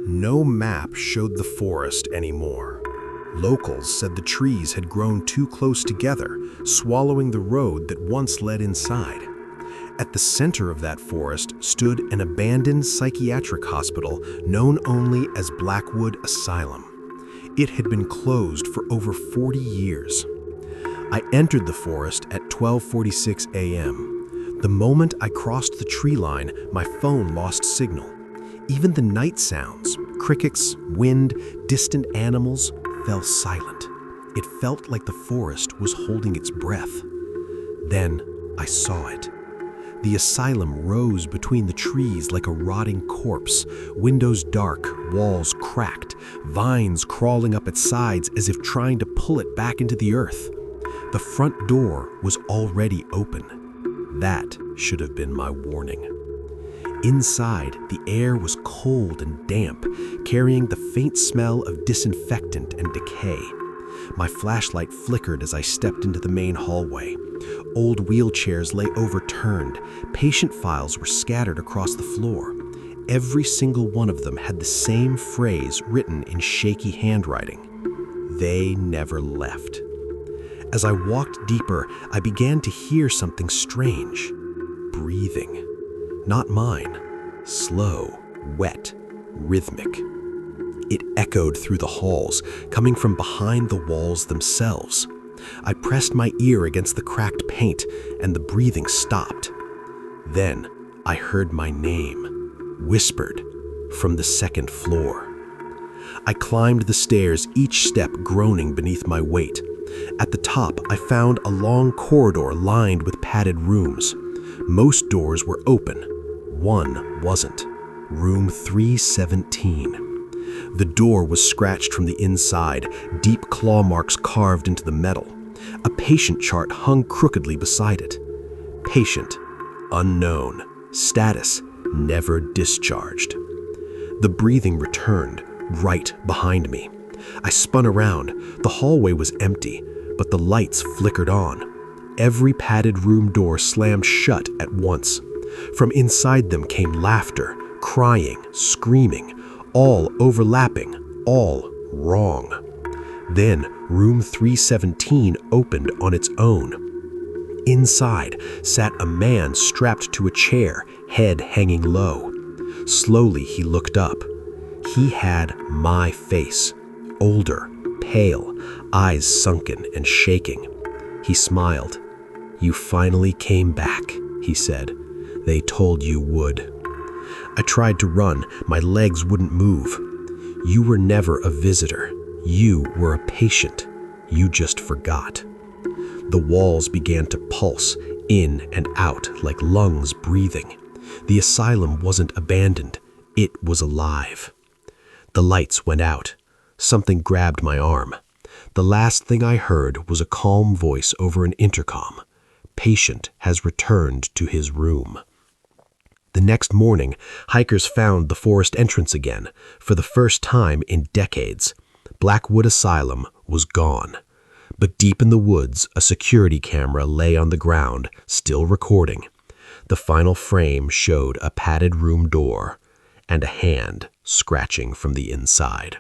No map showed the forest anymore. Locals said the trees had grown too close together, swallowing the road that once led inside. At the center of that forest stood an abandoned psychiatric hospital known only as Blackwood Asylum. It had been closed for over 40 years. I entered the forest at 12:46 a.m. The moment I crossed the tree line, my phone lost signal. Even the night sounds, crickets, wind, distant animals, fell silent. It felt like the forest was holding its breath. Then I saw it. The asylum rose between the trees like a rotting corpse, windows dark, walls cracked, vines crawling up its sides as if trying to pull it back into the earth. The front door was already open. That should have been my warning. Inside, the air was cold and damp, carrying the faint smell of disinfectant and decay. My flashlight flickered as I stepped into the main hallway. Old wheelchairs lay overturned. Patient files were scattered across the floor. Every single one of them had the same phrase written in shaky handwriting. They never left. As I walked deeper, I began to hear something strange. Breathing. Not mine. Slow, wet, rhythmic. It echoed through the halls, coming from behind the walls themselves. I pressed my ear against the cracked paint, and the breathing stopped. Then I heard my name, whispered from the second floor. I climbed the stairs, each step groaning beneath my weight. At the top, I found a long corridor lined with padded rooms. Most doors were open. One wasn't. Room 317. The door was scratched from the inside, deep claw marks carved into the metal. A patient chart hung crookedly beside it. Patient, unknown, status, never discharged. The breathing returned, right behind me. I spun around. The hallway was empty, but the lights flickered on. Every padded room door slammed shut at once. From inside them came laughter, crying, screaming, all overlapping, all wrong. Then room 317 opened on its own. Inside sat a man strapped to a chair, head hanging low. Slowly he looked up. He had my face, older, pale, eyes sunken and shaking. He smiled. "You finally came back," he said. "They told you would." I tried to run. My legs wouldn't move. "You were never a visitor. You were a patient. You just forgot." The walls began to pulse, in and out like lungs breathing. The asylum wasn't abandoned. It was alive. The lights went out. Something grabbed my arm. The last thing I heard was a calm voice over an intercom. Patient has returned to his room. The next morning, hikers found the forest entrance again, for the first time in decades. Blackwood Asylum was gone. But deep in the woods, a security camera lay on the ground, still recording. The final frame showed a padded room door and a hand scratching from the inside.